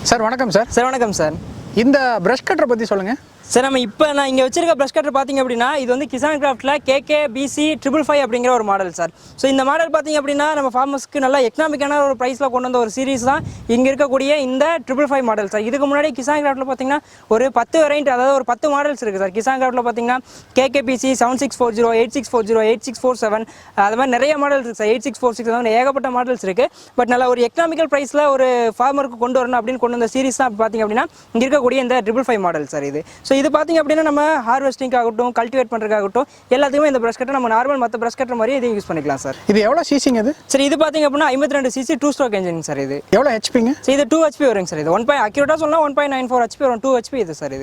Sir வணக்கம் sir. Sir வணக்கம் sir. இந்த பிரஷ் கட்டரை பற்றி சொல்லுங்கள் சார். நம்ம இப்போ நான் இங்கே வச்சிருக்க ப்ரஷ் கட்டர் பார்த்திங்க அப்படின்னா இது வந்து KisanKraftல KK-BC-555 அப்படிங்கிற ஒரு மாடல் சார். ஸோ இந்த மாடல் பார்த்திங்க அப்படின்னா நம்ம ஃபார்மர்ஸ்க்கு நல்லா எக்கனாமிக்கான ஒரு ப்ரைஸில் கொண்டு வந்த ஒரு சீரிஸ் தான் இங்கே இருக்கக்கூடிய இந்த 555 மாடல் சார். இதுக்கு முன்னாடி KisanKraftல பார்த்திங்கன்னா ஒரு 10 வெரைட்டி, அதாவது ஒரு 10 மாடல்ஸ் இருக்குது சார். KisanKraftல பார்த்திங்கன்னா KK-BC-555, 8640, 8647 அது மாதிரி நிறைய மாடல்ஸ் இருக்குது சார். 8646 அந்த மாதிரி ஏகப்பட்ட மாடல்ஸ் இருக்குது. பட் நல்லா ஒரு எக்கனாமிக்கல் ப்ரைஸில் ஒரு ஃபார்மருக்கு கொண்டு வரணும் அப்படின்னு கொண்டு வந்த சீரிஸ் தான் பார்த்திங்க அப்படின்னா இங்கே இருக்கக்கூடிய இந்த 555 மாடல் சார். இது பார்த்திங்க அப்படின்னா நம்ம ஹார்வெஸ்டிங் ஆகட்டும், கல்டிவேட் பண்ணுறதுக்காகட்டும் எல்லாத்துக்குமே இந்த ப்ரஷ் கட்டர் நம்ம நார்மல் மற்ற ப்ரஷ் கட்டர் மாதிரி இதை யூஸ் பண்ணிக்கலாம் சார். இது எவ்வளோ சிசிங்க இது? சரி, இது பார்த்திங்க அப்படின்னா 52 சிசி 2 ஸ்ட்ரோக் என்ஜின் சார். இது எவ்வளோ ஹெச்பிங்க? சரி, இது 2 HP வருங்க சார். இது 1. அக்யூரேட்டாக சொன்னால் 1.94 HP வரும். 2 HP இது சார்.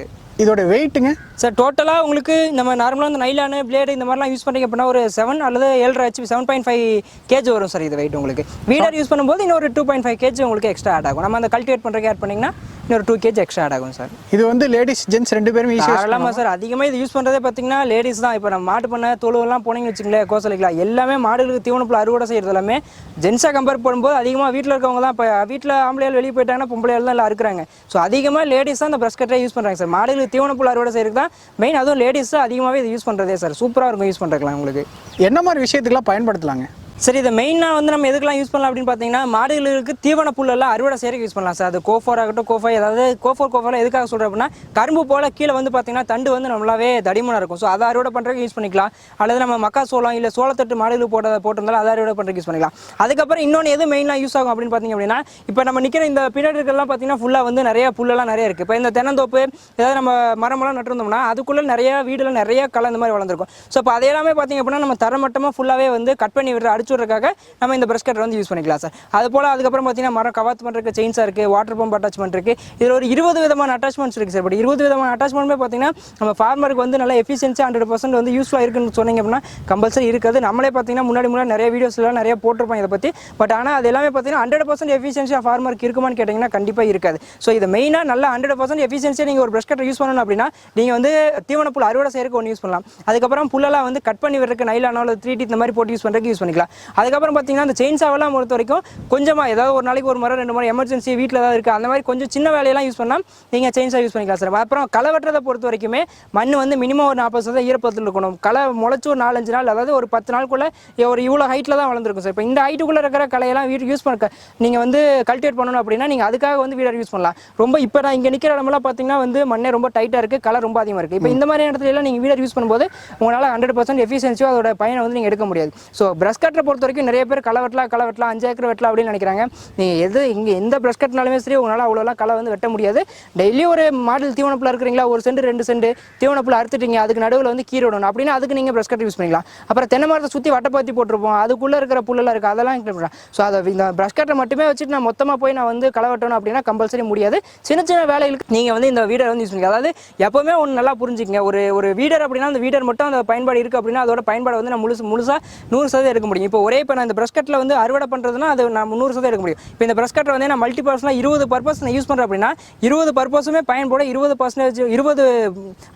இதோட வெயிட்டுங்க சார் டோட்டலாக உங்களுக்கு நம்ம நார்மலாக இந்த நைலானு பிளேடு இந்த மாதிரிலாம் யூஸ் பண்ணிங்க அப்படின்னா ஒரு 7 அல்லது 7.5 HP 7.5 kg வரும் சார். இது வெயிட் உங்களுக்கு வீடர் யூஸ் பண்ணும்போது இன்னொரு 2.5 kg உங்களுக்கு எக்ஸ்ட்ரா ஆட் ஆகும். நம்ம அந்த கல்டிவேட் பண்ணுறதுக்கு ஆட் பண்ணிங்கன்னா இன்னொரு 2 kg எக்ஸ்ட்ரா ஆட் ஆகும் சார். இது வந்து லேடிஸ் ஜென்ட்ஸ் ரெண்டு பேரும் ஈஸியாக ஆகலாமா சார். அதிகமாக இது யூஸ் பண்ணுறதே பார்த்தீங்கன்னா லேடிஸ் தான். இப்போ நம்ம மாட்டு பண்ண தொழுவெல்லாம் போனீங்கன்னு வச்சுங்களேன், கோசலிக்கலாம் எல்லாமே மாடுகளுக்கு தீவனப்புல அறுவடை செய்கிறது எல்லாமே ஜென்ஸாக கம்பேர் பண்ணும்போது அதிகமாக வீட்டில் இருக்கவங்க தான். இப்போ வீட்டில் ஆம்பளையால் வெளியே போயிட்டாங்கன்னா பொம்பளையால் தான் எல்லாம் இருக்கிறாங்க. ஸோ அதிகமாக லேடிஸ் தான் இந்த ப்ரஷ் கட்டரை யூஸ் பண்ணுறாங்க சார். மாடுகளுக்கு தீவனப்புல அறுவடை செய்கிறது தான் மெயின். அதுவும் லேடிஸ் தான் அதிகமாகவே இது யூஸ் பண்ணுறதே சார். சூப்பராக இருக்கும் யூஸ் பண்ணுறதுலாம். உங்களுக்கு என்ன மாதிரி விஷயத்துக்குலாம் பயன்படுத்தலாங்க? சரி, இதை மெயினாக வந்து நம்ம எதுக்கெல்லாம் யூஸ் பண்ணலாம் அப்படின்னு பார்த்தீங்கன்னா மாடுகளுக்கு தீவன புல்லெல்லாம் அறுவடை செய்யறதுக்கு யூஸ் பண்ணலாம் சார். அது கோஃபோர் ஆகட்டும், கோஃபை, அதாவது கோஃபோர் எதுக்காக சொல்கிறேன் அப்படின்னா கரும்பு போல் கீழே வந்து பார்த்தீங்கன்னா தண்டு வந்து நம்மளாவே தடிமனாக இருக்கும். ஸோ அதை அறுவடை பண்ணுறதுக்கு யூஸ் பண்ணிக்கலாம். அல்லது நம்ம மக்கா சோளம் இல்லை சோளத்தட்டு மாடுகளுக்கு போட்டிருந்தாலும் அதை அறுவடை பண்ணுறதுக்கு யூஸ் பண்ணிக்கலாம். அதுக்கப்புறம் இன்னொன்று எது மெயினாக யூஸ் ஆகும் அப்படின்னு பார்த்தீங்க அப்படின்னா இப்போ நம்ம நிற்கிற இந்த பின்னாடிலாம் பார்த்தீங்கன்னா ஃபுல்லாக வந்து நிறைய புல்லெல்லாம் நிறைய இருக்குது. இப்போ இந்த தென்னந்தோப்பு ஏதாவது நம்ம மரமெல்லாம் நட்டுருந்தோம்னா அதுக்குள்ளே நிறைய வீடில் நிறைய களை இந்த மாதிரி வளர்ந்துருக்கும். ஸோ இப்போ அது எல்லாமே பார்த்தீங்க அப்படின்னா நம்ம தரமட்டமாக ஃபுல்லாகவே வந்து கட் பண்ணி அடிச்சு விட்றதுக்காக நம்ம இந்த பிரஷ் கட்டர் வந்து யூஸ் பண்ணிக்கலாம் சார். அது போல் அதுக்கப்புறம் பார்த்தீங்கன்னா மரம் கவாத்து பண்ணுறதுக்கு செயின்ஸாக இருக்குது, வாட்டர் பம்ப் அட்டாச்மெண்ட் இருக்குது. இதில் ஒரு 20 விதமான அட்டாச்மெண்ட்ஸ் இருக்குது சார். பட் 20 விதமான அட்டாச்மெண்ட்டுமே பார்த்தீங்கன்னா நம்ம ஃபார்மருக்கு வந்து நல்ல எஃபிஷியன்சி 100% வந்து யூஸ்ஃபுல்லாக இருக்குன்னு சொன்னீங்க அப்படின்னா கம்பல்சரி இருக்காது. நம்மளே பார்த்தீங்கன்னா முன்னாடி நிறைய வீடியோஸ்லாம் நிறைய போட்டிருப்போம் இதை பற்றி. பட் ஆனால் அது எல்லாமே பார்த்தீங்கன்னா 100% எஃபிஷியன்சியாக ஃபார்மருக்கு இருக்குமான்னு கேட்டிங்கன்னா கண்டிப்பாக இருக்காது. ஸோ இதை மெயினாக நல்ல 100% எஃபிஷியன்சியாக நீங்கள் ஒரு பிரஷ் கட்டர் யூஸ் பண்ணணும் அப்படின்னா நீங்கள் வந்து தீவன புல் அறுவடை செய்யறதுக்கு ஒன்று யூஸ் பண்ணலாம். அதுக்கப்புறம் புல்லெல்லாம் வந்து கட் பண்ணி விடுறதுக்கு நைலானோ 3D இந்த மாதிரி போட்டு யூஸ் பண்ணுறதுக்கு யூஸ் பண்ணிக்கலாம். அதுக்கப்புறம் பார்த்தீங்கன்னா அந்த செயின்ஸாவெல்லாம் பொறுத்த வரைக்கும் கொஞ்சமாக ஏதாவது ஒரு நாளைக்கு ஒரு மரம் 2 மரம் எமர்ஜென்சி வீட்டில் ஏதாவது இருக்குது அந்த மாதிரி கொஞ்சம் சின்ன வேலையெல்லாம் யூஸ் பண்ணால் நீங்கள் செயின்ஸாக யூஸ் பண்ணிக்கலாம் சார். அப்புறம் களை வெட்டுறதை பொறுத்த வரைக்குமே மண் வந்து மினிமம் ஒரு 40% ஈரப்பதத்தில் இருக்கணும். களை முளைச்சி ஒரு 4-5 நாள், அதாவது ஒரு 10 நாளுக்குள்ளே ஒரு இவ்வளோ ஹைட்டில் தான் வளர்ந்துருக்கும் சார். இப்போ இந்த ஹைட்டுக்குள்ளே இருக்கிற கலையெல்லாம் வீட்டுக்கு யூஸ் பண்ண நீங்கள் வந்து கல்டிவேட் பண்ணணும் அப்படின்னா நீங்கள் அதுக்காக வந்து வீடர் யூஸ் பண்ணலாம். ரொம்ப இப்போ நான் இங்கே நிற்கிற இடமெல்லாம் பார்த்தீங்கன்னா வந்து மண்ணே ரொம்ப டைட்டாக இருக்குது, களை ரொம்ப அதிகமாக இருக்குது. இப்போ இந்த மாதிரி இடத்துல எல்லாம் நீங்கள் வீடர் யூஸ் பண்ணும்போது உங்களால் 100% எஃபிஷியன்சியோ அதோட பயனை வந்து நீங்கள் எடுக்க முடியாது. ஸோ பிரஷ் கட்டரை பொறுத்த வரைக்கும் நிறைய பேர் களை வெட்டலாம் 5 ஏக்கர் வெட்டலாம் அப்படின்னு நினைக்கிறாங்க. நீங்கள் இங்கே எந்த பிரஷ் கட்டினாலுமே சரி உங்களால் அவ்வளோலாம் களை வந்து வெட்ட முடியாது. டெய்லி ஒரு மாடல் தீவனப்புல இருக்கிறீங்களா, 1 சென்ட் 2 சென்ட் தீவனப்புல அறுத்துட்டீங்க, அதுக்கு நடுவில் வந்து கீரை விடணும் அப்படின்னா அதுக்கு நீங்கள் பிரஷ் கட்டர் யூஸ் பண்ணிக்கலாம். அப்புறம் தென்னை மரத்தை சுற்றி வட்டப்பாத்தி போட்டிருப்போம், அதுக்குள்ளே இருக்கிற புல்லெல்லாம் இருக்குது, அதெல்லாம் இன்க்ளூட் பண்ணலாம். ஸோ அதை இந்த பிரஷ் கட்டரை மட்டுமே வச்சுட்டு நான் மொத்தமாக போய் நான் வந்து களை வெட்டணும் அப்படின்னா கம்பல்சரி முடியாது. சின்ன சின்ன வேலைகளுக்கு நீங்கள் வந்து இந்த வீடர் வந்து யூஸ் பண்ணிக்கலாம். அதாவது எப்போவுமே ஒன்று நல்லா புரிஞ்சுக்கங்க, ஒரு வீடர் அப்படின்னா அந்த வீடர் மட்டும் அந்த பயன்பாடு இருக்குது அப்படின்னா அதோட பயன்பாடு வந்து நான் முழுசாக 100% எடுக்க முடியும். இப்போ இப்போ நான் இந்த பிரஷ் கட்டில் வந்து அறுவடை பண்ணுறதுனா அது நான் 100% எடுக்க முடியும். இப்போ இந்த பிரஷ் கட்டர் வந்து நான் மல்டி பர்பஸ்லாம் 20 பர்பஸ் நான் யூஸ் பண்ணுறேன் அப்படின்னா 20 பர்பஸுமே பயன்பட 20%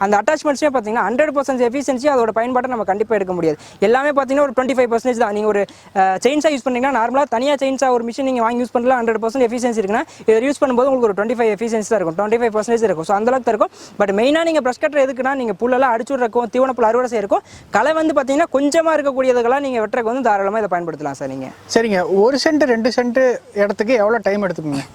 அந்த அட்டாச்மெண்ட்ஸே பார்த்தீங்கன்னா 100% எஃபிஷியன்சி அதோட பயன்பாட்டை நம்ம கண்டிப்பாக எடுக்க முடியாது. எல்லாமே பார்த்தீங்கன்னா ஒரு 25% தான். நீங்கள் ஒரு செயின்ஸாக யூஸ் பண்ணிங்கன்னா நார்மலாக தனியாக செயின்ஸாக ஒரு மிஷின் நீங்கள் வாங்கி யூஸ் பண்ணலாம் 100% எஃபிஷியன்சி இருக்குன்னா இதை யூஸ் பண்ணும்போது உங்களுக்கு ஒரு 25 எஃபிஷியன்சி தான் இருக்கும், 25% இருக்கும். ஸோ அந்தளவுக்கு இருக்கும். பட் மெயினாக நீங்கள் பிரஷ் கட்டர் எதுக்குன்னா நீங்கள் புல்லெல்லாம் அடிச்சு விட்றக்கும் தீவனப்புல் அறுவடை செய்யறக்கும் களை வந்து பார்த்தீங்கன்னா கொஞ்சமாக இருக்கக்கூடியதுக்கெல்லாம் நீங்கள் வெட்டுறக்கு வந்து தாராளமாக இதை பயன்படுத்தலாம் சார். நீங்கள் சரிங்க, 1 சென்ட் 2 சென்ட் இடத்துக்கு எவ்வளோ டைம் எடுத்துக்கோங்க?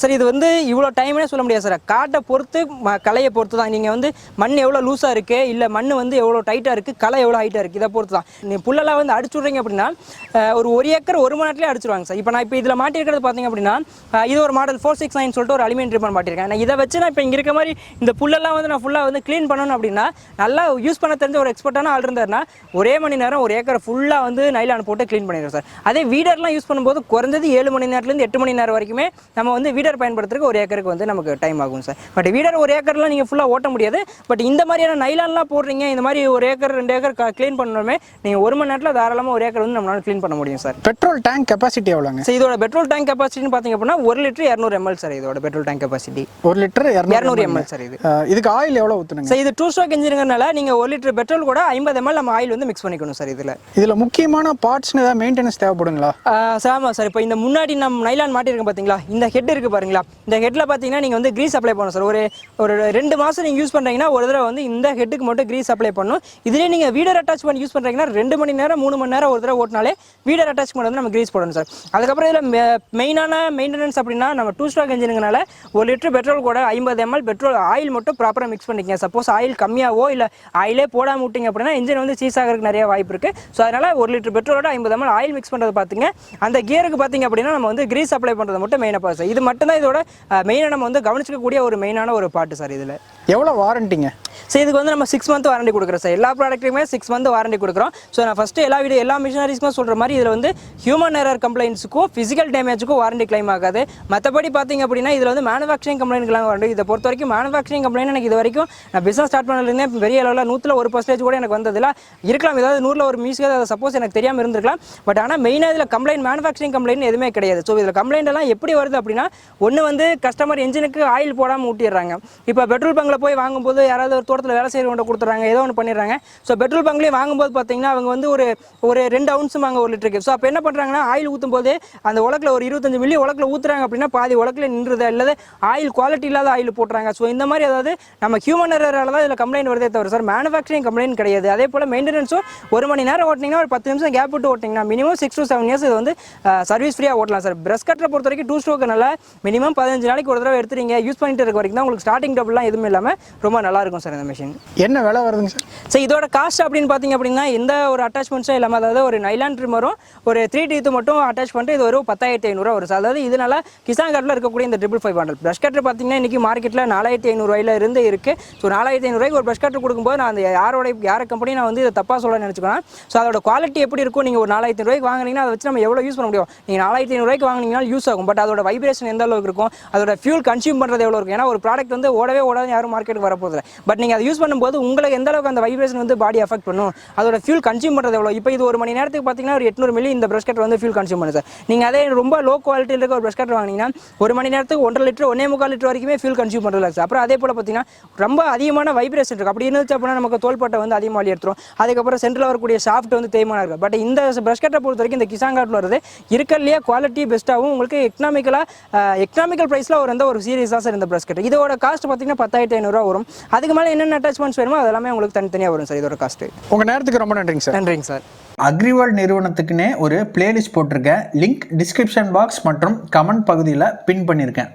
சார் இது வந்து இவ்வளோ டைம்னே சொல்ல முடியாது சார். காட்டை பொறுத்து கலையை பொறுத்து தான். நீங்கள் வந்து மண் எவ்வளோ லூஸாக இருக்குது, இல்லை மண் வந்து எவ்வளோ டைட்டாக இருக்குது, களை எவ்வளோ ஹைட்டாக இருக்குது, இதை பொறுத்து தான். நீங்கள் புல்லெல்லாம் வந்து அடிச்சு விட்றீங்க அப்படின்னா ஒரு 1 ஏக்கர் 1 மணி நேரத்துலேயே அடிச்சிருவாங்க சார். இப்போ நான் இப்போ இதில் மாட்டிருக்கிறது பார்த்தீங்க அப்படின்னா இது ஒரு மாடல் 469 சொல்லிட்டு ஒரு அலுமினியம் ட்ரிப்பன் மாட்டிருக்கேன். நான் இதை வச்சு நான் இப்போ இங்கே இருக்க மாதிரி இந்த புல்லெல்லாம் வந்து நான் ஃபுல்லாக வந்து க்ளீன் பண்ணணும் அப்படின்னா நல்லா யூஸ் பண்ண தெரிஞ்ச ஒரு எக்ஸ்பர்ட்டான ஆள் இருந்தாருன்னா 1 மணி நேரம் 1 ஏக்கர் ஃபுல்லாக வந்து நைலான் போட்டு க்ளீன் பண்ணிடுறோம் சார். அதே வீடர்லாம் யூஸ் பண்ணும்போது குறைஞ்சது 7 மணி நேரத்துலேருந்து 8 மணி நேரம் வரைக்குமே நம்ம வந்து வீடர் பயன்படுத்துறதுக்கு 1 ஏக்கருக்கு வந்து நமக்கு டைம் ஆகும் சார். பட் வீடர் 1 ஏக்கர்லாம் நீங்கள் ஃபுல்லாக ஓட்ட முடியாது. பட் இந்த மாதிரியான நைலான்லாம் போடுறீங்க, இந்த மாதிரி 1 ஏக்கர் 2 ஏக்கர் க்ளீன் பண்ணணுமே நீங்கள் 1 மணி நேரத்தில் தாராளமாக 1 ஏக்கர் வந்து நம்மளால க்ளீன் பண்ண முடியும் சார். பெட்ரோல் டேங்க் கெப்பாசிட்டி எவ்வளோங்க சார்? இதோட பெட்ரோல் டேங்க் கெப்பாசிட்டின்னு பார்த்தீங்க அப்படின்னா 1 லிட்டர் 200 ml சார். இதோட petrol tank capacity 1 litre 200 ml sir. இதுக்கு ஆயில் எவ்வளோ ஊற்றணுங்க சார்? இது 2 ஸ்ட்ரோக் இன்ஜினுங்கிறனால நீங்கள் 1 லிட்டர் பெட்ரோல் கூட 50 ml நம்ம ஆயில் வந்து மிக்ஸ் பண்ணிக்கணும் சார். இதில் முக்கியமான பார்ட்ஸ்னு ஏதாவது மெயின்டெனன்ஸ் தேவைப்படுங்களா? சார் ஆமாம் சார். இப்போ இந்த முன்னாடி நம்ம நைலான் மாட்டிருக்கோம் பார்த்தீங்களா, இந்த ஹெட் இருக்குது பாருங்களா, இந்த ஹெட்டில் பார்த்தீங்கன்னா நீங்கள் வந்து க்ரீஸ் அப்ளை பண்ணணும் சார். ஒரு 2 மாதம் நீங்கள் யூஸ் பண்ணுறீங்கன்னா ஒரு தடவை வந்து இந்த ஹெட்டுக்கு மட்டும் க்ரீஸ் அப்ளை பண்ணணும். இதுலேயே நீங்கள் வீடர் அட்டாச்மெண்ட் யூஸ் பண்ணுறீங்கன்னா 2 மணி நேரம் 3 மணி நேரம் ஒரு தடவை ஓட்டினாலே வீடர் அட்டாச்மெண்ட் வந்து நம்ம க்ரீஸ் போடணும் சார். அதுக்கப்புறம் இதில் மெயினான மெயின்டெனன்ஸ் அப்படின்னா நம்ம 2 ஸ்ட்ரோக் இன்ஜினுங்கனால 1 லிட்டர் பெட்ரோல் கூட 50 ml பெட்ரோல் ஆயில் மட்டும் ப்ராப்பராக மிக்ஸ் பண்ணிக்கங்க. சப்போஸ் ஆயில் கம்மியாவோ இல்லை ஆயிலே போடாமல் விட்டிங்க அப்படின்னா இன்ஜின் வந்து சீஸ் ஆகிறதுக்கு நிறைய வாய்ப்பு இருக்குது. ஸோ அதனால் 1 லிட்டர் பெட்ரோலோட 50 ml ஆயில் மிக்ஸ் பண்ணுறது பார்த்துங்க. அந்த கியருக்கு பார்த்தீங்க அப்படின்னா நம்ம வந்து கிரீஸ் அப்ளை பண்ணுறது மட்டும் மெயினாக பார்த்து சார். இது மட்டும் தான் இதோட மெயினாக நம்ம வந்து கவனிச்சிக்கக்கூடிய ஒரு மெயினான ஒரு பார்ட்டு சார். இதில் எவ்வளோ வாரண்டிங்க? ஸோ இதுக்கு வந்து நம்ம 6 மந்த் வாரண்டி கொடுக்குறோம் சார். எல்லா ப்ராடக்ட்டுமே 6 மந்த் வாரண்டி கொடுக்குறோம். ஸோ நான் ஃபஸ்ட்டு எல்லா மிஷினரிஸ்க்கும் சொல்கிற மாதிரி இதில் வந்து ஹியூமன் எரர் கம்ப்ளைண்ட்ஸுக்கும் ஃபிசிக்கல் டேமேஜுக்கும் வாரண்டி கிளைம் ஆகாது. மற்றபடி பார்த்தீங்க அப்படின்னா இதில் வந்து மேனுஃபேக்சரிங் கம்ப்ளைண்ட்லாம் வாரண்டி. இதை பொறுத்த வரைக்கும் மேனுஃபேக்சரிங் கம்ப்ளைண்ட் எனக்கு இது வரைக்கும் நான் பிஸ்னஸ் ஸ்டார்ட் பண்ணதுலேருந்தே பெரிய அளவில் 100% கூட எனக்கு வந்ததில்ல. இருக்கலாம், ஏதாவது 100ல் ஒரு மியூசிக் அதை சப்போஸ் எனக்கு தெரியாமல் இருந்திருக்கலாம். பட் ஆனால் மெயினாக இதில் கம்ப்ளைண்ட் மேனுஃபேக்சரிங் கம்ப்ளைண்ட் எதுவுமே கிடையாது. ஸோ இதில் கம்ப்ளைண்ட் எல்லாம் எப்படி வருது அப்படின்னா, ஒன்று வந்து கஸ்டமர் என்ஜினுக்கு ஆயில் போடாமல் ஊட்டிடுறாங்க. இப்போ பெட்ரோல் பங்கில் போய் வாங்கும்போது யாராவது ஒரு தோட்டத்தில் வேலை செய்கிறவங்க கொடுத்துறாங்க, ஏதோ ஒன்று பண்ணிடுறாங்க. ஸோ பெட்ரோல் பங்க்லேயே வாங்கும்போது பார்த்தீங்கன்னா அவங்க வந்து ஒரு 2 ounce வாங்க 1 லிட்டருக்கு. ஸோ அப்போ என்ன பண்ணுறாங்கன்னா, ஆயில் ஊற்றும் போதே அந்த உலக்கில் ஒரு 25 மில்லி உலக்கில் ஊற்றுறாங்க அப்படின்னா பாதி உலக்கில் நின்றுது, அல்லது ஆயில் குவாலிட்டி இல்லாத ஆயில் போட்டுறாங்க. ஸோ இந்த மாதிரி அதாவது நம்ம ஹியூமன் எரரால் தான் இதில் கம்ப்ளைண்ட் வருதே தவிர சார் மேனுஃபேக்சரிங் கம்ப்ளைண்ட் கிடையாது. அதே போல் மெயின்டெனன்ஸும் 1 மணி நேரம் ஓட்டினீங்கன்னா ஒரு 10 நிமிஷம் கேப் விட்டு ஓட்டிங்கன்னா மினிமம் 6 to 7 years இது வந்து சர்வீஸ் ஃப்ரீயாக ஓட்டலாம் சார். பிரஷ் கட்டரை பொறுத்த வரைக்கும் 2 ஸ்ட்ரோக் நல்லா மினிமம் 15 நாளைக்கு ஒரு தடவை எடுத்துறீங்க யூஸ் பண்ணிட்டு இருக்க வரைக்கும் தான் உங்களுக்கு ஸ்டார்டிங் டபுள்லாம் எதுவும் இல்லாமல் ரொம்ப நல்லா இருக்கும் சார் இந்த மிஷின். என்ன விலை வருதுங்க சார்? ஸோ இதோட காஸ்ட் அப்படின்னு பார்த்தீங்க அப்படின்னா எந்த ஒரு அட்டாச்மெண்ட்ஸும் இல்லாமல், அதாவது ஒரு நைலான் ட்ரிம்மரும் ஒரு 3 டீத்து மட்டும் அட்டாச் பண்ணிட்டு இது ஒரு 10,500 வரும் சார். அதாவது இதனால கிசான்கிராஃப்டில் இருக்கக்கூடிய இந்த 555 பிரஷ் கட்டர் பார்த்தீங்கன்னா இன்றைக்கி மார்க்கெட்டில் 4,500 இருந்து இருக்குது. ஸோ 4,500 ஒரு பிரஷ் கட்டர் கொடுக்கும்போது நான் அந்த யார கம்பெனி நான் வந்து இதை தப்பாக சொல்ல நினச்சிக்கலாம். ஸோ அதோட குவாலிட்டி எப்படி இருக்கும், நீங்கள் ஒரு 4,500 வாங்கினீங்கன்னா அதை வச்சு நம்ம எவ்வளோ யூஸ் பண்ண முடியும். நீங்கள் 4,500 வாங்கினீங்கன்னா யூஸ் ஆகும். பட் அதோட வைப்ரேஷன் எந்த அளவுக்கு இருக்கும், அதோட ஃபியூல் கன்சியூம் பண்ணுறது எவ்வளோ இருக்கும். ஏன்னா ஒரு ப்ராடக்ட் வந்து ஓடவே யாரும் மார்க்கெட்டுக்கு வரப்போதில்லை. பட் நீங்கள் அதை யூஸ் பண்ணும்போது உங்களுக்கு எந்த அளவுக்கு அந்த வைப்ரேஷன் வந்து பாடி அஃபெக்ட் பண்ணும், அதோட ஃபியூல் கன்சியூம் பண்ணுறது எவ்வளோ. இப்போ இது 1 மணி நேரத்துக்கு பார்த்தீங்கன்னா ஒரு 800 மில்லி இந்த பிரஷ் கட்டர் வந்து ஃபியூல் கன்சியூம் பண்ணுது சார். நீங்கள் அதே ரொம்ப லோ குவாலிட்டியில் இருக்க ஒரு பிரஷ் கட்டர் வாங்கினீங்கன்னா 1 மணி நேரத்துக்கு 1.5 லிட்டர் 1.25 லிட்டர் வரைக்குமே ஃபியூல் கன்சியூம் பண்ணுறது சார். அப்புறம் அதே போல் பார்த்தீங்கன்னா ரொம்ப அதிகமான வைப்ரேஷன் இருக்குது. அப்படி இருந்துச்சு அப்படின்னா நமக்கு தோள்பட்டை வந்து அதிகமாக வலி எடுத்துரும். அதுக்கப்புறம் சென்டரில் வரக்கூடிய ஷாஃப்ட் வந்து தேய்மானம் இருக்குது. பட் இந்த பிரஷ் கட்டரை பொறுத்த வரைக்கும் இந்த கிசான்கிராஃப்டில் வருது இருக்கிறதுலையே குவாலிட்டி பெஸ்ட்டாகவும் உங்களுக்கு எக்கனாமிக்கல் ப்ரைஸில் ஒரு சீரியஸ் தான் சார் இந்த பிரஷ் கட்டர். இதோட காஸ்ட் பார்த்தீங்கன்னா 10,500 வரும். அதுக்கு மேலே என்னென்ன அட்டாச்மெண்ட்ஸ் வேணுமோ அதெல்லாமே உங்களுக்கு தனித்தனியாக வரும் சார் இதோட காஸ்ட். உங்கள் நேரத்துக்கு ரொம்ப நன்றிங்க சார். நன்றிங்க சார். அக்ரிவேல் நிறுவனத்துக்குன்னே ஒரு பிளேலிஸ்ட் போட்டிருக்கேன். லிங்க் டிஸ்கிரிப்ஷன் பாக்ஸ் மற்றும் கமெண்ட் பகுதியில் பின் பண்ணியிருக்கேன்.